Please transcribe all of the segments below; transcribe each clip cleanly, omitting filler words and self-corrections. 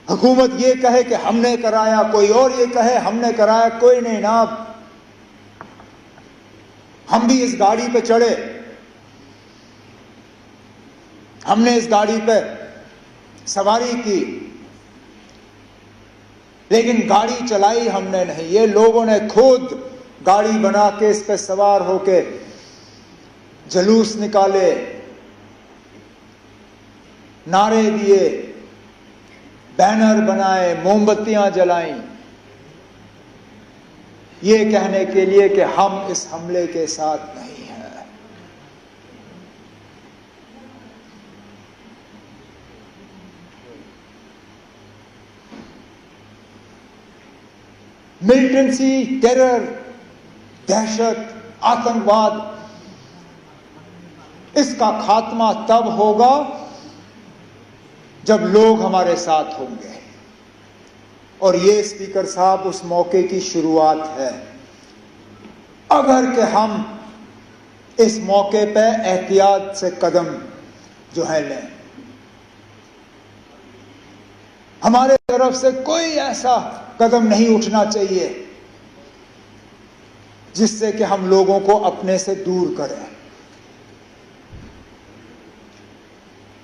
हुकूमत ये कहे कि हमने कराया, कोई और ये कहे हमने कराया, कोई नहीं ना। हम भी इस गाड़ी पे चढ़े, हमने इस गाड़ी पे सवारी की, लेकिन गाड़ी चलाई हमने नहीं। ये लोगों ने खुद गाड़ी बना के इस पे सवार होके जुलूस निकाले, नारे दिए, बैनर बनाए, मोमबत्तियां जलाई, ये कहने के लिए कि हम इस हमले के साथ नहीं हैं। मिलिटेंसी, टेरर, दहशत, आतंकवाद, इसका खात्मा तब होगा जब लोग हमारे साथ होंगे। और ये स्पीकर साहब उस मौके की शुरुआत है। अगर कि हम इस मौके पे एहतियात से कदम जो है लें, हमारे तरफ से कोई ऐसा कदम नहीं उठना चाहिए जिससे कि हम लोगों को अपने से दूर करें।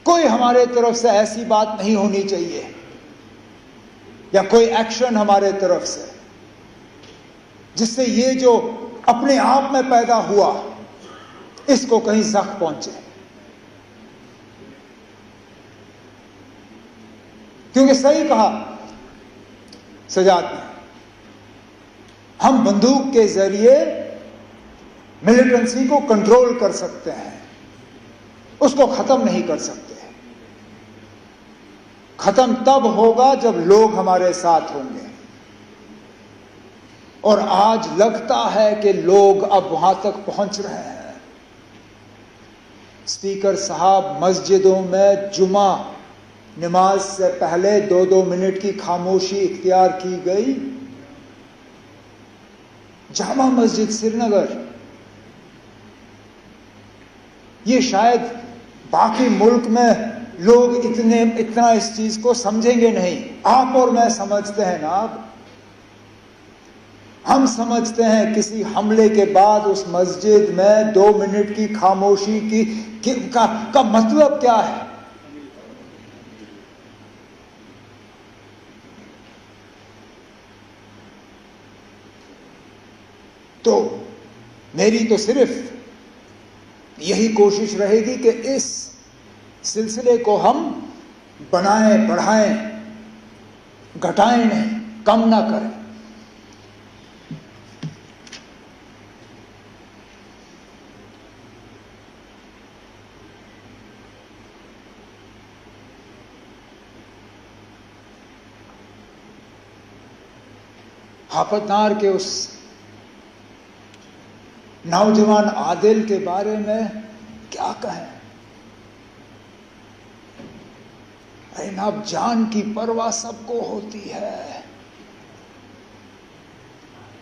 कोई हमारे तरफ से ऐसी बात नहीं होनी चाहिए या कोई एक्शन हमारे तरफ से जिससे ये जो अपने आप में पैदा हुआ इसको कहीं जख्म पहुंचे। क्योंकि सही कहा सजाद ने, हम बंदूक के जरिए मिलिटेंसी को कंट्रोल कर सकते हैं, उसको खत्म नहीं कर सकते। खत्म तब होगा जब लोग हमारे साथ होंगे। और आज लगता है कि लोग अब वहां तक पहुंच रहे हैं। स्पीकर साहब, मस्जिदों में जुमा नमाज से पहले 2-2 मिनट की खामोशी इख्तियार की गई। जामा मस्जिद श्रीनगर, ये शायद बाकी मुल्क में लोग इतना इस चीज को समझेंगे नहीं। आप और मैं समझते हैं ना। हम समझते हैं किसी हमले के बाद उस मस्जिद में 2 मिनट की खामोशी का मतलब क्या है। तो मेरी तो सिर्फ यही कोशिश रहेगी कि इस सिलसिले को हम बनाएं, बढ़ाएं, घटाएं नहीं, कम ना करें। हाफतनार के उस नौजवान आदिल के बारे में क्या कहें। अरे ना, जान की परवाह सबको होती है,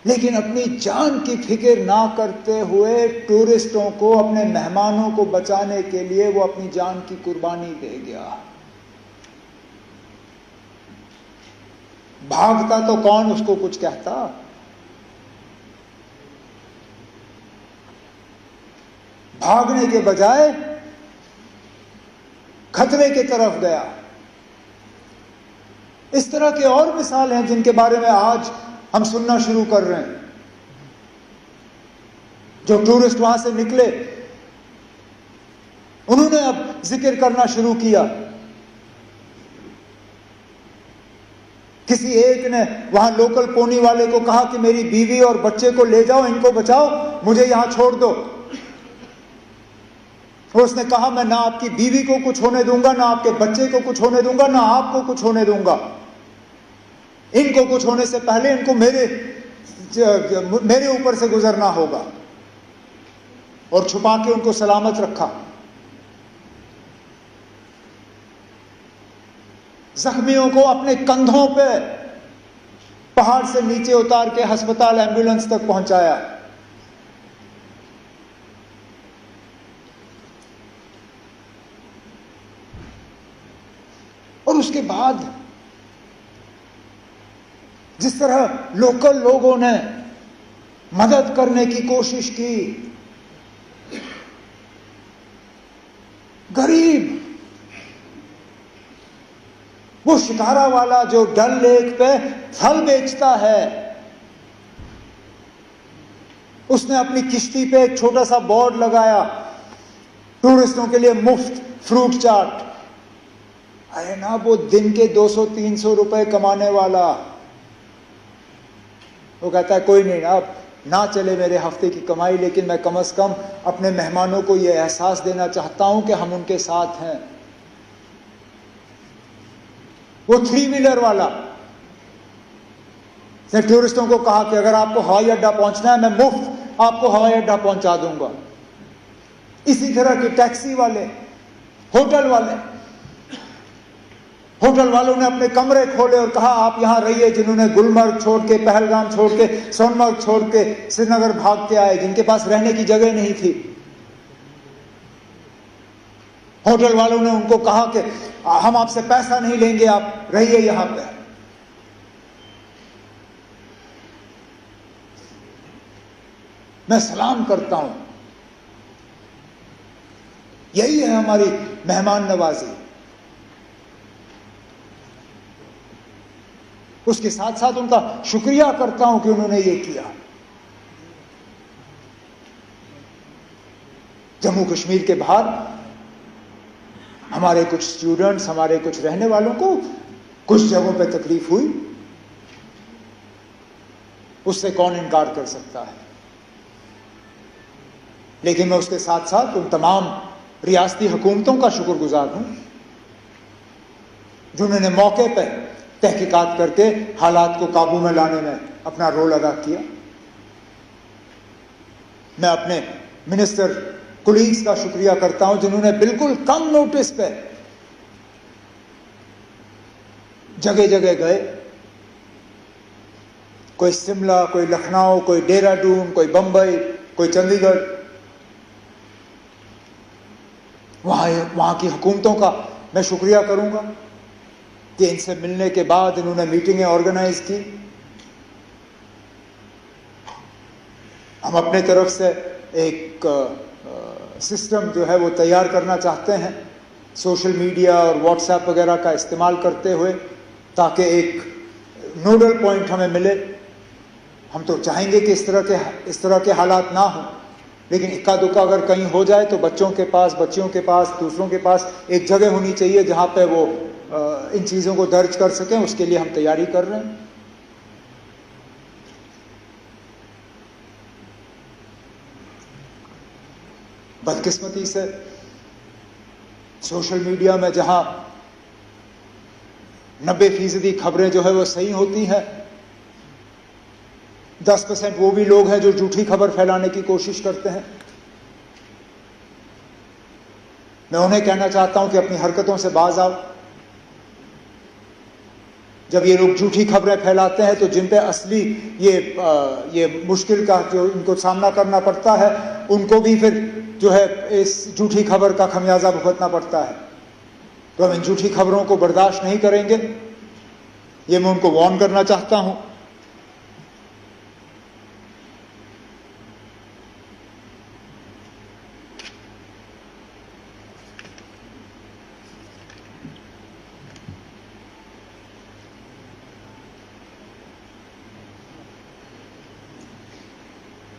लेकिन अपनी जान की फिक्र ना करते हुए टूरिस्टों को, अपने मेहमानों को बचाने के लिए वो अपनी जान की कुर्बानी दे गया। भागता तो कौन उसको कुछ कहता। भागने के बजाय खतरे की तरफ गया। इस तरह के और मिसाल हैं जिनके बारे में आज हम सुनना शुरू कर रहे हैं। जो टूरिस्ट वहां से निकले, उन्होंने अब जिक्र करना शुरू किया। किसी एक ने वहां लोकल पोनी वाले को कहा कि मेरी बीवी और बच्चे को ले जाओ, इनको बचाओ, मुझे यहां छोड़ दो। और उसने कहा, मैं ना आपकी बीवी को कुछ होने दूंगा, ना आपके बच्चे को कुछ होने दूंगा, ना आपको कुछ होने दूंगा। इनको कुछ होने से पहले इनको मेरे ऊपर से गुजरना होगा। और छुपा के उनको सलामत रखा। जख्मियों को अपने कंधों पे पहाड़ से नीचे उतार के अस्पताल, एम्बुलेंस तक पहुंचाया। और उसके बाद जिस तरह लोकल लोगों ने मदद करने की कोशिश की, गरीब, वो शिकारा वाला जो डल लेक पे फल बेचता है, उसने अपनी किश्ती पे एक छोटा सा बोर्ड लगाया, टूरिस्टों के लिए मुफ्त फ्रूट चाट। अरे ना, वो दिन के 200-300 रुपए कमाने वाला, वो कहता है कोई नहीं ना, ना चले मेरे हफ्ते की कमाई, लेकिन मैं कम से कम अपने मेहमानों को यह एहसास देना चाहता हूं कि हम उनके साथ हैं। वो 3 व्हीलर वाला ने टूरिस्टों को कहा कि अगर आपको हवाई अड्डा पहुंचना है, मैं मुफ्त आपको हवाई अड्डा पहुंचा दूंगा। इसी तरह के टैक्सी वाले, होटल वालों ने अपने कमरे खोले और कहा आप यहां रहिए, जिन्होंने गुलमर्ग छोड़ के, पहलगाम छोड़ के, सोनमर्ग छोड़ के श्रीनगर भाग के आए, जिनके पास रहने की जगह नहीं थी। होटल वालों ने उनको कहा कि हम आपसे पैसा नहीं लेंगे, आप रहिए यहां पे। मैं सलाम करता हूं, यही है हमारी मेहमान नवाजी। उसके साथ साथ उनका शुक्रिया करता हूं कि उन्होंने ये किया। जम्मू कश्मीर के बाहर हमारे कुछ स्टूडेंट्स, हमारे कुछ रहने वालों को कुछ जगहों पे तकलीफ हुई, उससे कौन इनकार कर सकता है। लेकिन मैं उसके साथ साथ उन तमाम रियासती हुकूमतों का शुक्रगुजार हूं जिन्होंने मौके पर तहकीकात करके हालात को काबू में लाने में अपना रोल अदा किया। मैं अपने मिनिस्टर कुलीग्स का शुक्रिया करता हूं जिन्होंने बिल्कुल कम नोटिस पे जगह जगह गए, कोई शिमला, कोई लखनऊ, कोई देहरादून, कोई बंबई, कोई चंडीगढ़। वहां की हुकूमतों का मैं शुक्रिया करूंगा कि इनसे मिलने के बाद इन्होंने मीटिंगें ऑर्गेनाइज की। हम अपने तरफ से एक सिस्टम जो है वो तैयार करना चाहते हैं, सोशल मीडिया और व्हाट्सएप वगैरह का इस्तेमाल करते हुए, ताकि एक नोडल पॉइंट हमें मिले। हम तो चाहेंगे कि इस तरह के हालात ना हो, लेकिन इक्का दुक्का अगर कहीं हो जाए तो बच्चों के पास, बच्चियों के पास, दूसरों के पास एक जगह होनी चाहिए जहां पे वो इन चीजों को दर्ज कर सकें। उसके लिए हम तैयारी कर रहे हैं। बदकिस्मती से सोशल मीडिया में जहां 90% खबरें जो है वो सही होती हैं, 10% वो भी लोग हैं जो झूठी खबर फैलाने की कोशिश करते हैं। मैं उन्हें कहना चाहता हूं कि अपनी हरकतों से बाज आओ। जब ये लोग झूठी खबरें फैलाते हैं तो जिन पे असली ये मुश्किल का जो इनको सामना करना पड़ता है, उनको भी फिर जो है इस झूठी खबर का खमियाजा भुगतना पड़ता है। तो हम इन झूठी खबरों को बर्दाश्त नहीं करेंगे, ये मैं उनको वार्न करना चाहता हूं।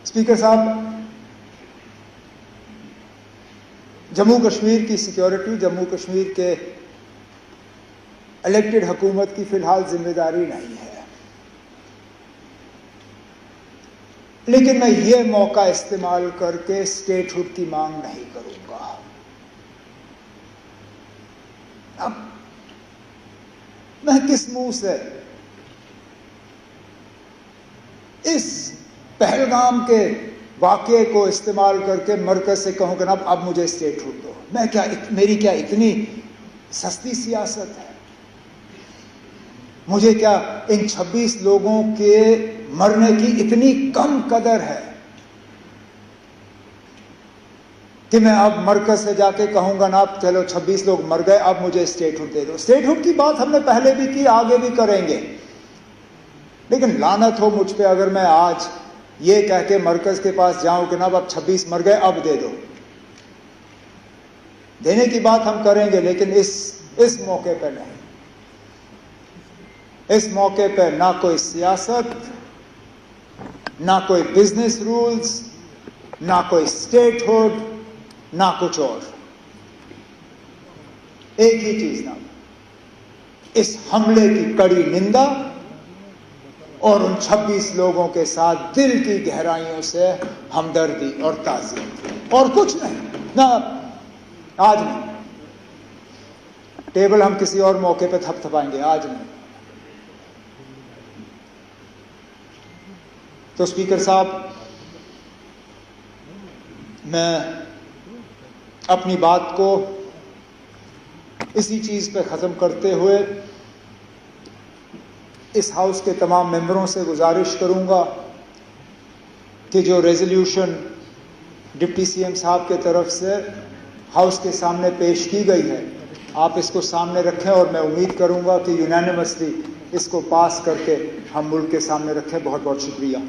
स्पीकर साहब, जम्मू कश्मीर की सिक्योरिटी जम्मू कश्मीर के इलेक्टेड हुकूमत की फिलहाल जिम्मेदारी नहीं है, लेकिन मैं ये मौका इस्तेमाल करके स्टेटहुड की मांग नहीं करूंगा। अब मैं किस मुंह से इस पहलगाम के वाकये को इस्तेमाल करके मरकज से कहूं कि ना अब मुझे स्टेटहुड दो। मेरी क्या इतनी सस्ती सियासत है? मुझे क्या इन 26 लोगों के मरने की इतनी कम कदर है कि मैं अब मरकज से जाके कहूंगा ना अब चलो 26 लोग मर गए, अब मुझे स्टेटहुड दे दो। स्टेटहुड की बात हमने पहले भी की, आगे भी करेंगे। लेकिन लानत हो मुझ पे अगर मैं आज ये कह के मरकज के पास जाऊं कि ना अब 26 मर गए, अब दे दो। देने की बात हम करेंगे, लेकिन इस मौके पे नहीं। इस मौके पे ना कोई सियासत, ना कोई बिजनेस रूल्स, ना कोई स्टेटहुड, ना कुछ और। एक ही चीज ना, इस हमले की कड़ी निंदा और उन 26 लोगों के साथ दिल की गहराइयों से हमदर्दी और ताज़ियत, और कुछ नहीं। ना आज नहीं, टेबल हम किसी और मौके पे थपथपाएंगे, आज नहीं। तो स्पीकर साहब, मैं अपनी बात को इसी चीज पे खत्म करते हुए इस हाउस के तमाम मेंबरों से गुजारिश करूंगा कि जो रेजोल्यूशन डिप्टी सीएम साहब के तरफ से हाउस के सामने पेश की गई है, आप इसको सामने रखें और मैं उम्मीद करूंगा कि यूनानिमसली इसको पास करके हम मुल्क के सामने रखें। बहुत बहुत शुक्रिया।